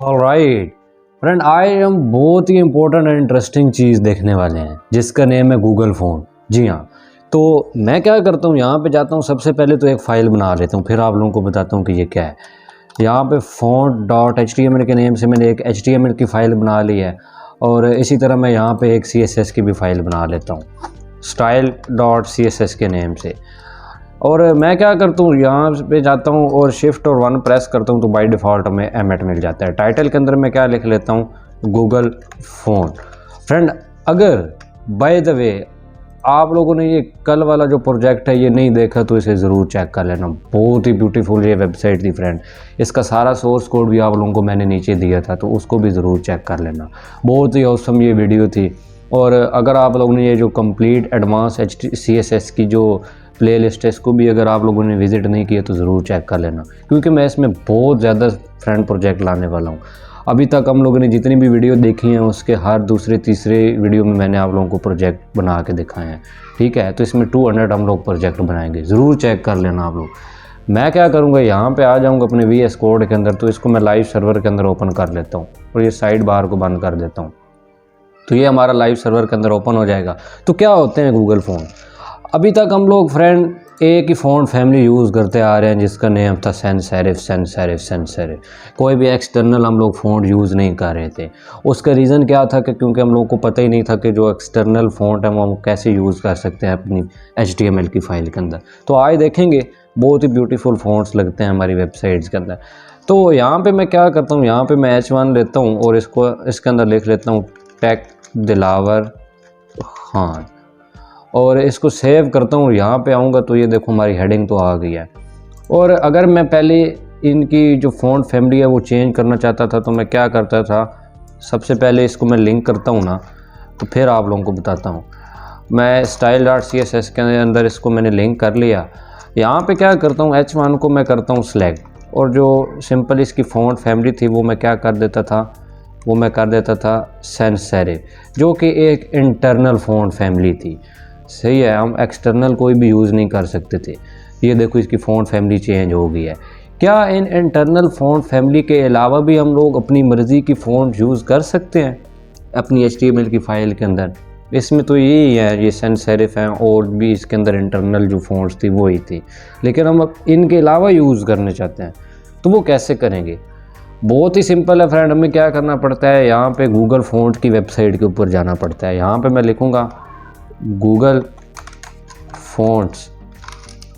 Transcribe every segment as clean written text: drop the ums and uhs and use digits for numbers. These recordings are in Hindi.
ऑलराइट फ्रेंड, आई हम बहुत ही इंपॉर्टेंट एंड इंटरेस्टिंग चीज़ देखने वाले हैं जिसका नेम है गूगल फ़ोन। जी हाँ, तो मैं क्या करता हूँ, यहाँ पे जाता हूँ, सबसे पहले तो एक फ़ाइल बना लेता हूँ, फिर आप लोगों को बताता हूँ कि ये क्या है। यहाँ पे font.html के नेम से मैंने एक HTML की फ़ाइल बना ली है, और इसी तरह मैं यहाँ पे एक CSS की भी फ़ाइल बना लेता हूँ style.css के नेम से। और मैं क्या करता हूँ, यहाँ पे जाता हूँ और शिफ्ट और 1 प्रेस करता हूँ तो बाय डिफ़ॉल्ट हमें एमेट मिल जाता है। टाइटल के अंदर मैं क्या लिख लेता हूँ, गूगल फ़ोन। फ्रेंड, अगर बाय द वे आप लोगों ने ये कल वाला जो प्रोजेक्ट है ये नहीं देखा तो इसे ज़रूर चेक कर लेना। बहुत ही ब्यूटीफुल ये वेबसाइट थी फ्रेंड। इसका सारा सोर्स कोड भी आप लोगों को मैंने नीचे दिया था, तो उसको भी ज़रूर चेक कर लेना। बहुत ही ऑसम ये वीडियो थी। और अगर आप लोगों ने ये जो कंप्लीट एडवांस CSS की जो प्लेलिस्ट है इसको भी अगर आप लोगों ने विज़िट नहीं किया तो ज़रूर चेक कर लेना, क्योंकि मैं इसमें बहुत ज़्यादा फ्रेंड प्रोजेक्ट लाने वाला हूँ। अभी तक हम लोगों ने जितनी भी वीडियो देखी हैं उसके हर दूसरे तीसरे वीडियो में मैंने आप लोगों को प्रोजेक्ट बना के दिखाए हैं। ठीक है, तो इसमें 200 हम लोग प्रोजेक्ट बनाएंगे, ज़रूर चेक कर लेना आप लोग। मैं क्या करूँगा, यहाँ पे आ जाऊँगा अपने VS कोड के अंदर, तो इसको मैं लाइव सर्वर के अंदर ओपन कर लेता हूँ और ये साइड बार को बंद कर देता हूँ, तो ये हमारा लाइव सर्वर के अंदर ओपन हो जाएगा। तो क्या होते हैं गूगल फ़ोन। अभी तक हम लोग फ्रेंड एक ही फ़ॉन्ट फैमिली यूज़ करते आ रहे हैं जिसका नेम था सैंस सेरिफ। कोई भी एक्सटर्नल हम लोग फ़ॉन्ट यूज़ नहीं कर रहे थे। उसका रीज़न क्या था कि क्योंकि हम लोग को पता ही नहीं था कि जो एक्सटर्नल फ़ॉन्ट है वो हम कैसे यूज़ कर सकते हैं अपनी HTML की फ़ाइल के अंदर। तो आज देखेंगे, बहुत ही ब्यूटीफुल फ़ॉन्ट्स लगते हैं हमारी वेबसाइट्स के अंदर। तो यहाँ पर मैं क्या करता हूँ, यहाँ पर मैं H1 लेता हूँ और इसको इसके अंदर लिख लेता हूँ टेक दिलावर खान, और इसको सेव करता हूँ। यहाँ पे आऊँगा तो ये देखो हमारी हेडिंग तो आ गई है। और अगर मैं पहले इनकी जो फ़ॉन्ट फैमिली है वो चेंज करना चाहता था तो मैं क्या करता था, सबसे पहले इसको मैं लिंक करता हूँ ना, तो फिर आप लोगों को बताता हूँ। मैं style.css के अंदर इसको मैंने लिंक कर लिया। यहाँ पे क्या करता हूँ, H1 को मैं करता हूँ सेलेक्ट, और जो सिंपल इसकी फ़ॉन्ट फैमिली थी वो मैं क्या कर देता था, वो मैं कर देता था सैंस सेरिफ, जो कि एक इंटरनल फ़ॉन्ट फैमिली थी। सही है, हम एक्सटर्नल कोई भी यूज़ नहीं कर सकते थे। ये देखो इसकी फ़ॉन्ट फैमिली चेंज हो गई है। क्या इन इंटरनल फ़ॉन्ट फैमिली के अलावा भी हम लोग अपनी मर्ज़ी की फ़ॉन्ट यूज़ कर सकते हैं अपनी HTML की फ़ाइल के अंदर? इसमें तो यही है, ये सैंस सेरिफ हैं, और भी इसके अंदर इंटरनल जो फ़ॉन्ट्स थी वही थी, लेकिन हम अब इनके अलावा यूज़ करना चाहते हैं तो वो कैसे करेंगे? बहुत ही सिंपल है फ्रेंड। हमें क्या करना पड़ता है, यहाँ पे गूगल फ़ॉन्ट की वेबसाइट के ऊपर जाना पड़ता है। यहाँ पे मैं लिखूँगा गूगल फ़ॉन्ट्स,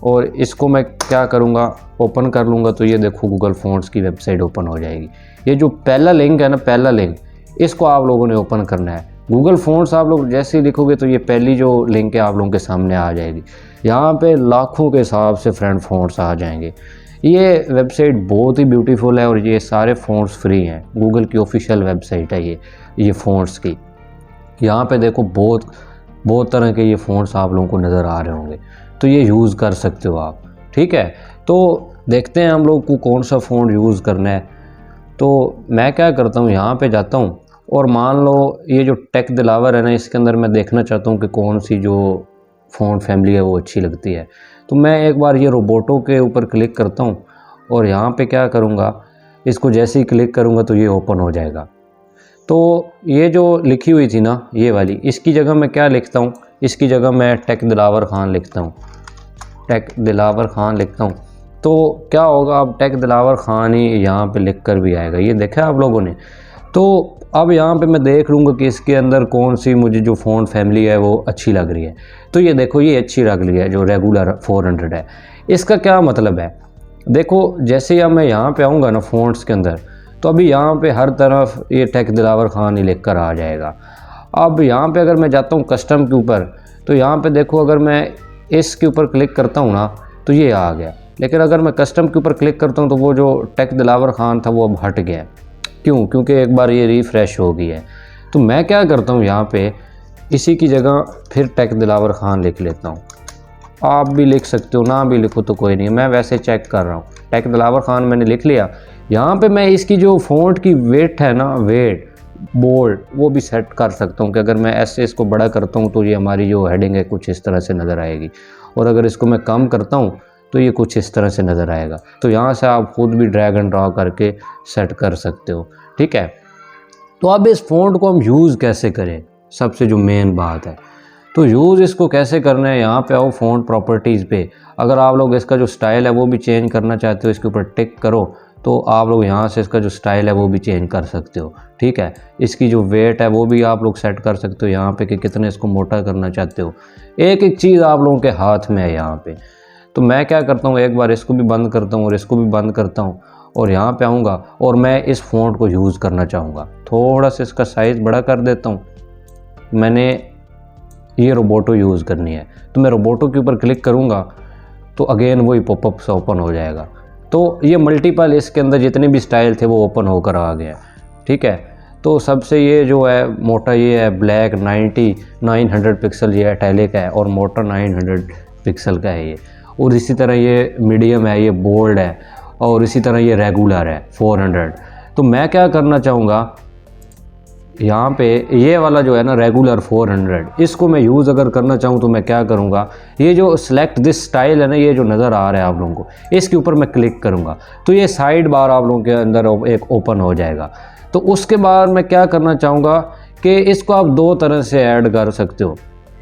और इसको मैं क्या करूँगा, ओपन कर लूँगा, तो ये देखो गूगल फ़ॉन्ट्स की वेबसाइट ओपन हो जाएगी। ये जो पहला लिंक है ना, पहला लिंक, इसको आप लोगों ने ओपन करना है। गूगल फ़ॉन्ट्स आप लोग जैसे ही लिखोगे तो ये पहली जो लिंक है आप लोगों के सामने आ जाएगी। यहाँ पे लाखों के हिसाब से फ्रेंड फ़ॉन्ट्स आ जाएंगे। ये वेबसाइट बहुत ही ब्यूटीफुल है और ये सारे फ़ॉन्ट्स फ्री हैं। गूगल की ऑफिशियल वेबसाइट है ये फ़ॉन्ट्स की। यहाँ पे देखो बहुत तरह के ये फ़ॉन्ट्स आप लोगों को नज़र आ रहे होंगे, तो ये यूज़ कर सकते हो आप। ठीक है, तो देखते हैं हम लोग को कौन सा फ़ॉन्ट यूज़ करना है। तो मैं क्या करता हूँ, यहाँ पे जाता हूँ और मान लो ये जो टेक दिलावर है ना, इसके अंदर मैं देखना चाहता हूँ कि कौन सी जो फ़ॉन्ट फैमिली है वो अच्छी लगती है। तो मैं एक बार ये रोबोटो के ऊपर क्लिक करता हूँ और यहाँ पे क्या करूँगा, इसको जैसे ही क्लिक करूँगा तो ये ओपन हो जाएगा। तो ये जो लिखी हुई थी ना ये वाली, इसकी जगह मैं क्या लिखता हूँ, इसकी जगह मैं टेक दिलावर खान लिखता हूँ, टेक दिलावर खान लिखता हूँ। तो क्या होगा, अब टेक दिलावर खान ही यहाँ पे लिख कर भी आएगा, ये देखा आप लोगों ने। तो अब यहाँ पे मैं देख लूँगा कि इसके अंदर कौन सी मुझे जो फ़ॉन्ट फैमिली है वो अच्छी लग रही है। तो ये देखो ये अच्छी लग रही है, जो रेगुलर 400 है। इसका क्या मतलब है, देखो जैसे ही अब मैं यहाँ पे आऊँगा ना फ़ॉन्ट्स के अंदर, तो अभी यहाँ पे हर तरफ ये टेक दिलावर खान ही लिख कर आ जाएगा। अब यहाँ पे अगर मैं जाता हूँ कस्टम के ऊपर, तो यहाँ पे देखो अगर मैं इसके ऊपर क्लिक करता हूँ ना तो ये आ गया, लेकिन अगर मैं कस्टम के ऊपर क्लिक करता हूँ तो वो जो टेक दिलावर खान था वो अब हट गया। क्यों? क्योंकि एक बार ये रिफ़्रेश हो गई है। तो मैं क्या करता हूँ, यहाँ पे इसी की जगह फिर टेक दिलावर खान लिख लेता हूँ। आप भी लिख सकते हो, ना भी लिखो तो कोई नहीं, मैं वैसे चेक कर रहा हूँ। टेक दिलावर खान मैंने लिख लिया। यहाँ पे मैं इसकी जो फ़ॉन्ट की वेट है ना, वेट बोल्ड, वो भी सेट कर सकता हूँ कि अगर मैं ऐसे इसको बड़ा करता हूँ तो ये हमारी जो हेडिंग है कुछ इस तरह से नज़र आएगी, और अगर इसको मैं कम करता हूँ तो ये कुछ इस तरह से नज़र आएगा। तो यहाँ से आप खुद भी ड्रैग एंड ड्रॉ करके सेट कर सकते हो। ठीक है। तो अब इस फ़ॉन्ट को हम यूज़ कैसे करें, सबसे जो मेन बात है, तो यूज़ इसको कैसे करना है, यहाँ पे आओ फ़ॉन्ट प्रॉपर्टीज़ पे। अगर आप लोग इसका जो स्टाइल है वो भी चेंज करना चाहते हो, इसके ऊपर टिक करो, तो आप लोग यहाँ से इसका जो स्टाइल है वो भी चेंज कर सकते हो, ठीक है। इसकी जो वेट है वो भी आप लोग सेट कर सकते हो यहाँ पे कि कितने इसको मोटा करना चाहते हो। एक एक चीज़ आप लोगों के हाथ में है यहाँ पे। तो मैं क्या करता हूँ, एक बार इसको भी बंद करता हूँ और इसको भी बंद करता हूँ और यहाँ पे आऊँगा और मैं इस फ़ॉन्ट को यूज़ करना चाहूँगा। थोड़ा सा इसका साइज़ बड़ा कर देता हूँ। मैंने ये रोबोटो यूज़ करनी है, तो मैं रोबोटो के ऊपर क्लिक करूँगा तो अगेन वही पॉपअप से ओपन हो जाएगा। तो ये मल्टीपल, इसके अंदर जितने भी स्टाइल थे वो ओपन होकर आ गए, ठीक है। तो सबसे ये जो है मोटा ये है ब्लैक 900 पिक्सल, ये इटैलिक है और मोटा 900 पिक्सल का है ये। और इसी तरह ये मीडियम है, ये बोल्ड है, और इसी तरह ये रेगुलर है 400। तो मैं क्या करना चाहूँगा, यहाँ पे ये वाला जो है ना रेगुलर 400, इसको मैं यूज़ अगर करना चाहूँ तो मैं क्या करूँगा, ये जो सिलेक्ट दिस स्टाइल है ना, ये जो नज़र आ रहा है आप लोगों को, इसके ऊपर मैं क्लिक करूँगा तो ये साइड बार आप लोगों के अंदर एक ओपन हो जाएगा। तो उसके बाद मैं क्या करना चाहूँगा कि इसको आप दो तरह से ऐड कर सकते हो,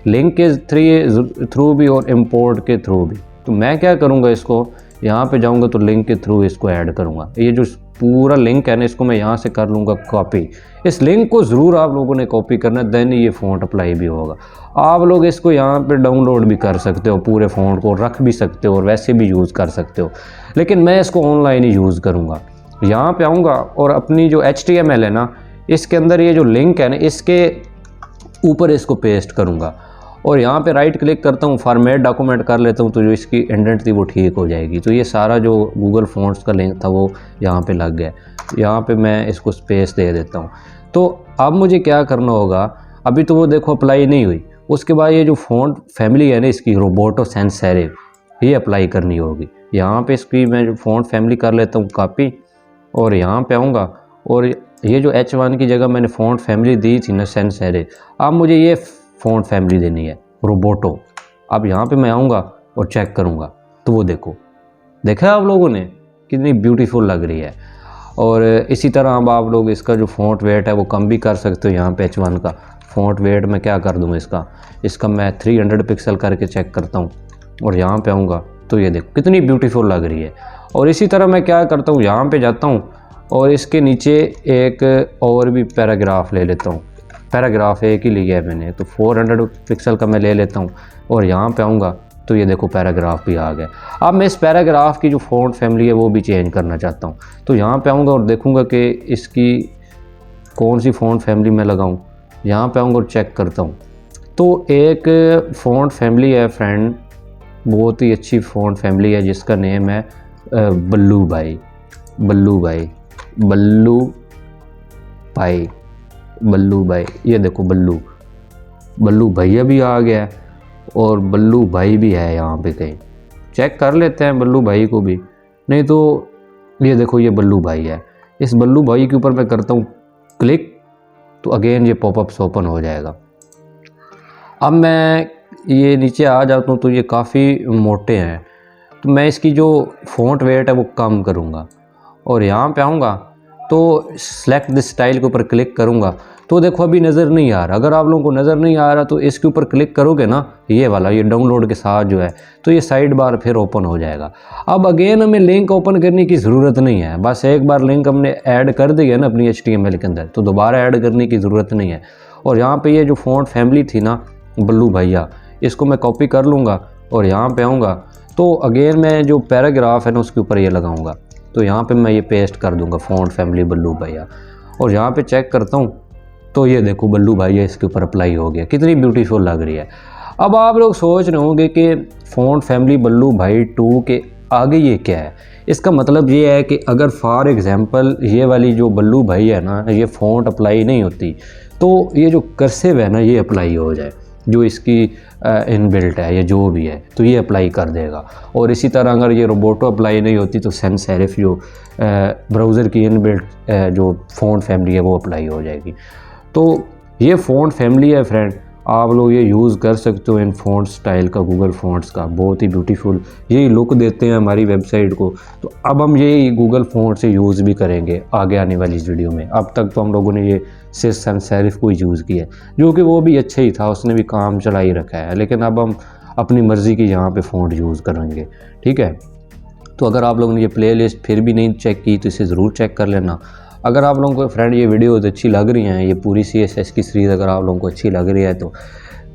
लिंक के थ्रू भी और इम्पोर्ट के थ्रू भी। तो मैं क्या करूँगा, इसको यहाँ पे जाऊँगा तो लिंक के थ्रू इसको ऐड करूँगा। ये जो पूरा लिंक है ना, इसको मैं यहाँ से कर लूँगा कॉपी। इस लिंक को ज़रूर आप लोगों ने कॉपी करना है, देन ये फ़ॉन्ट अप्लाई भी होगा। आप लोग इसको यहाँ पे डाउनलोड भी कर सकते हो, पूरे फ़ॉन्ट को रख भी सकते हो और वैसे भी यूज़ कर सकते हो, लेकिन मैं इसको ऑनलाइन ही यूज़ करूँगा। यहाँ पे आऊँगा और अपनी जो HTML है ना, इसके अंदर ये जो लिंक है ना, इसके ऊपर इसको पेस्ट करूँगा और यहाँ पे राइट क्लिक करता हूँ, फॉर्मेट डॉक्यूमेंट कर लेता हूँ, तो जो इसकी इंडेंट थी वो ठीक हो जाएगी। तो ये सारा जो गूगल फ़ॉन्ट्स का लिंक था वो यहाँ पे लग गया। यहाँ पे मैं इसको स्पेस दे देता हूँ। तो अब मुझे क्या करना होगा, अभी तो वो देखो अप्लाई नहीं हुई, उसके बाद ये जो फ़ॉन्ट फैमिली है ना इसकी, रोबोटो सैंस सेरिफ, ये अप्लाई करनी होगी। यहाँ पे इसकी मैं जो फ़ॉन्ट फैमिली कर लेता हूँ कॉपी, और यहाँ पे आऊँगा और ये जो H1 की जगह मैंने फ़ॉन्ट फैमिली दी थी ना सैंस सेरिफ, अब मुझे ये फ़ॉन्ट फैमिली देनी है रोबोटो। अब यहाँ पे मैं आऊँगा और चेक करूँगा तो वो देखा आप लोगों ने कितनी ब्यूटीफुल लग रही है। और इसी तरह अब आप लोग इसका जो फ़ॉन्ट वेट है वो कम भी कर सकते हो। यहाँ पे H1 का फ़ॉन्ट वेट मैं क्या कर दूँ, इसका मैं 300 पिक्सल करके चेक करता हूँ और यहाँ पे आऊँगा तो ये देखो कितनी ब्यूटीफुल लग रही है। और इसी तरह मैं क्या करता हूँ, यहाँ पे जाता हूँ और इसके नीचे एक और भी पैराग्राफ ले लेता हूँ। पैराग्राफ एक ही लिया है मैंने, तो 400 पिक्सल का मैं ले लेता हूँ और यहाँ पे आऊँगा तो ये देखो पैराग्राफ भी आ गया। अब मैं इस पैराग्राफ की जो फ़ॉन्ट फैमिली है वो भी चेंज करना चाहता हूँ, तो यहाँ पे आऊँगा और देखूँगा कि इसकी कौन सी फ़ॉन्ट फैमिली मैं लगाऊँ। यहाँ पे आऊँगा और चेक करता हूँ तो एक फ़ॉन्ट फैमिली है फ्रेंड, बहुत ही अच्छी फ़ॉन्ट फैमिली है जिसका नेम है बल्लू भाई। ये देखो बल्लू भैया भी आ गया है और बल्लू भाई भी है यहाँ पे कहीं। चेक कर लेते हैं बल्लू भाई को भी, नहीं तो ये देखो ये बल्लू भाई है। इस बल्लू भाई के ऊपर मैं करता हूँ क्लिक तो अगेन ये पॉपअप ओपन हो जाएगा। अब मैं ये नीचे आ जाता हूँ तो ये काफ़ी मोटे हैं, तो मैं इसकी जो फ़ॉन्ट वेट है वो कम करूँगा और यहाँ पे आऊँगा तो सेलेक्ट दिस स्टाइल के ऊपर क्लिक करूँगा तो देखो अभी नज़र नहीं आ रहा। अगर आप लोगों को नज़र नहीं आ रहा तो इसके ऊपर क्लिक करोगे ना, ये वाला, ये डाउनलोड के साथ जो है, तो ये साइड बार फिर ओपन हो जाएगा। अब अगेन हमें लिंक ओपन करने की ज़रूरत नहीं है, बस एक बार लिंक हमने ऐड कर दी है ना अपनी HTML के अंदर, तो दोबारा ऐड करने की ज़रूरत नहीं है। और यहाँ पर ये जो फ़ॉन्ट फैमिली थी ना बल्लू भैया, इसको मैं कॉपी कर लूँगा और यहाँ पर आऊँगा तो अगेन मैं जो पैराग्राफ है ना उसके ऊपर ये लगाऊंगा, तो यहाँ पे मैं ये पेस्ट कर दूंगा फ़ॉन्ट फैमिली बल्लू भैया और यहाँ पे चेक करता हूँ तो ये देखो बल्लू भैया इसके ऊपर अप्लाई हो गया। कितनी ब्यूटीफुल लग रही है। अब आप लोग सोच रहे होंगे कि फ़ॉन्ट फैमिली बल्लू भाई 2 के आगे ये क्या है। इसका मतलब ये है कि अगर फॉर एग्ज़ाम्पल ये वाली जो बल्लू भाई है ना, ये फ़ॉन्ट अप्लाई नहीं होती तो ये जो कर्सिव है ना ये अप्लाई हो जाए, जो इसकी इनबिल्ट है या जो भी है, तो ये अप्लाई कर देगा। और इसी तरह अगर ये रोबोटो अप्लाई नहीं होती तो सैंस सेरिफ जो ब्राउज़र की इनबिल्ट जो फ़ॉन्ट फैमिली है वो अप्लाई हो जाएगी। तो ये फ़ॉन्ट फैमिली है फ्रेंड, आप लोग ये यूज़ कर सकते हो इन फ़ॉन्ट स्टाइल का, गूगल फ़ॉन्ट्स का, बहुत ही ब्यूटीफुल यही लुक देते हैं हमारी वेबसाइट को। तो अब हम यही गूगल फ़ॉन्ट से यूज़ भी करेंगे आगे आने वाली इस वीडियो में। अब तक तो हम लोगों ने ये सिर्फ sans serif को यूज़ किया है, जो कि वो भी अच्छा ही था, उसने भी काम चला ही रखा है, लेकिन अब हम अपनी मर्ज़ी की यहाँ पे फ़ॉन्ट यूज़ करेंगे, ठीक है। तो अगर आप लोगों ने ये प्लेलिस्ट फिर भी नहीं चेक की तो इसे ज़रूर चेक कर लेना। अगर आप लोगों को फ्रेंड ये वीडियोज़ अच्छी लग रही हैं, ये पूरी CSS की सीरीज़ अगर आप लोगों को अच्छी लग रही है तो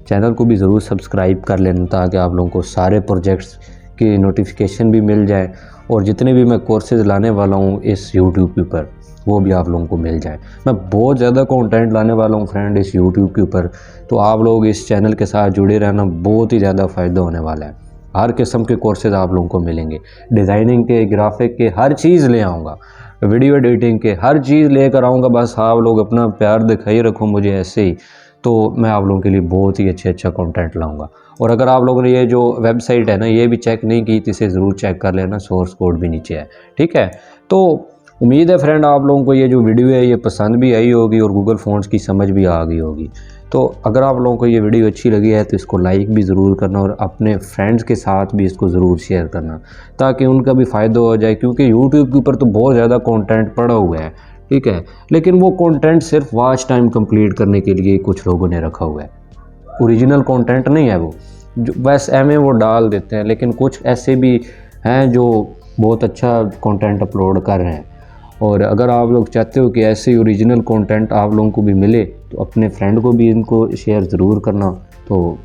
चैनल को भी ज़रूर सब्सक्राइब कर लेना, ताकि आप लोगों को सारे प्रोजेक्ट्स की नोटिफिकेशन भी मिल जाए और जितने भी मैं कोर्सेज़ लाने वाला हूँ इस यूट्यूब के ऊपर वो भी आप लोगों को मिल जाए। मैं बहुत ज़्यादा कंटेंट लाने वाला हूँ फ्रेंड इस यूट्यूब के ऊपर, तो आप लोग इस चैनल के साथ जुड़े रहना, बहुत ही ज़्यादा फ़ायदा होने वाला है। हर किस्म के कोर्सेज़ आप लोगों को मिलेंगे, डिज़ाइनिंग के, ग्राफिक के, हर चीज़ ले आऊँगा, वीडियो एडिटिंग के, हर चीज़ लेकर आऊँगा। बस आप लोग अपना प्यार दिखाई रखो मुझे ऐसे ही, तो मैं आप लोगों के लिए बहुत ही अच्छा कंटेंट लाऊंगा। और अगर आप लोगों ने ये जो वेबसाइट है ना ये भी चेक नहीं की तो इसे ज़रूर चेक कर लेना, सोर्स कोड भी नीचे है, ठीक है। तो उम्मीद है फ्रेंड आप लोगों को ये जो वीडियो है ये पसंद भी आई होगी और गूगल फ़ॉन्ट्स की समझ भी आ गई होगी। तो अगर आप लोगों को ये वीडियो अच्छी लगी है तो इसको लाइक भी ज़रूर करना और अपने फ्रेंड्स के साथ भी इसको ज़रूर शेयर करना, ताकि उनका भी फ़ायदा हो जाए, क्योंकि यूट्यूब के ऊपर तो बहुत ज़्यादा कंटेंट पड़ा हुआ है, ठीक है, लेकिन वो कंटेंट सिर्फ वॉच टाइम कंप्लीट करने के लिए कुछ लोगों ने रखा हुआ है, ओरिजिनल कंटेंट नहीं है वो, जो बस एम वो डाल देते हैं। लेकिन कुछ ऐसे भी हैं जो बहुत अच्छा कंटेंट अपलोड कर रहे हैं, और अगर आप लोग चाहते हो कि ऐसे ओरिजिनल कंटेंट आप लोगों को भी मिले तो अपने फ्रेंड को भी इनको शेयर ज़रूर करना, तो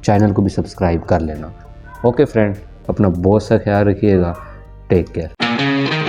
चैनल को भी सब्सक्राइब कर लेना। ओके फ्रेंड, अपना बहुत सा ख्याल रखिएगा, टेक केयर।